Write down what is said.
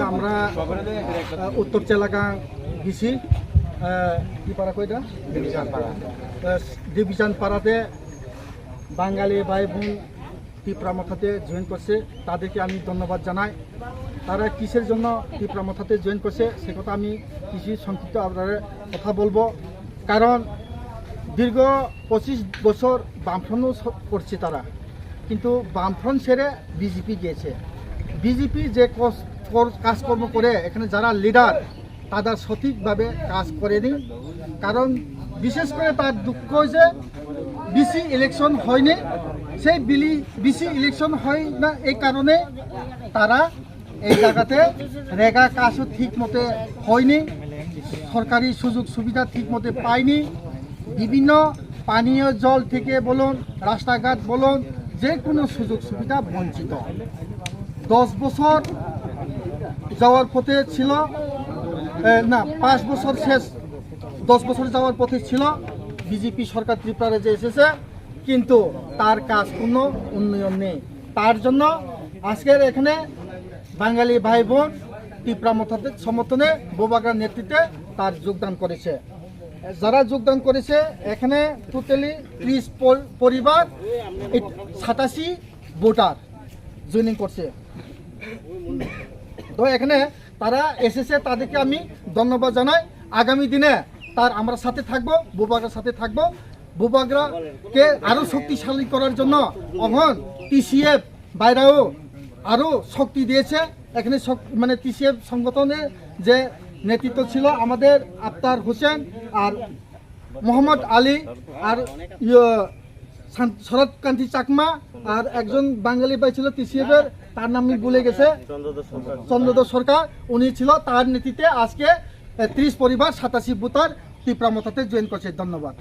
আমরা উত্তর চেলাকা গেছি কি পাড়া কইটা ডিভিশন পাড়াতে বাঙালি ভাই বোন তীব্রামথাতে জয়েন করছে, তাদেরকে আমি ধন্যবাদ জানাই। তারা কিসের জন্য তীব্রামথাতে জয়েন করছে সে কথা আমি কিছু সংক্ষিপ্ত আপনাদের কথা বলবো। কারণ দীর্ঘ 25 বছর বামফ্রন্ট করছে তারা, কিন্তু বামফ্রন্ট ছেড়ে বিজেপি গিয়েছে। বিজেপি যে কাজকর্ম করে এখানে যারা লিডার তারা সঠিকভাবে কাজ করেনি। কারণ বিশেষ করে তার দুঃখ হয়েছে বিসি ইলেকশন হয়নি, সেই বিসি ইলেকশন হয় না এই কারণে তারা এই জায়গাতে রেগা কাজও ঠিক মতে হয়নি, সরকারি সুযোগ সুবিধা ঠিক মতে পায়নি। বিভিন্ন পানীয় জল থেকে বলুন, রাস্তাঘাট বলুন, যে কোনো সুযোগ সুবিধা বঞ্চিত। 10 বছর যাওয়ার পথে ছিল না, 5 বছর শেষ, 10 বছর যাওয়ার পথে ছিল বিজেপি সরকার ত্রিপুরায় যে এসেছে, কিন্তু তার কাজ কোনো উন্নয়ন নেই। তার জন্য আজকের এখানে বাঙালি ভাই বোন তীব্রামথাতে সমর্থনে বোবাগ্রার নেতৃত্বে তার যোগদান করেছে। যারা যোগদান করেছে এখানে টোটালি 30 পরিবার 87 ভোটার জয়েনিং করছে। তো এখানে তারা এসেছে, তাদেরকে আমি ধন্যবাদ জানাই। আগামী দিনে আমরা সাথে থাকবো, বোবাগ্রার সাথে থাকবো। বোবাগ্রাকে আরও শক্তিশালী করার জন্য এখন টিসিএফ বাইরেও আরও শক্তি দিয়েছে। এখানে মানে টিসিএফ সংগঠনের যে নেতৃত্ব ছিল আমাদের আফতার হোসেন আর মোহাম্মদ আলী আর শরৎকান্তি চাকমা, আর একজন বাঙালি ভাই ছিল টিসিএফের, তার নাম ভুলে গেছে, চন্দ্রধর সরকার, উনি ছিল। তার নেতৃত্বে আজকে 30 পরিবার 87 ভোটার তীব্রামথাতে জয়েন করছে। ধন্যবাদ।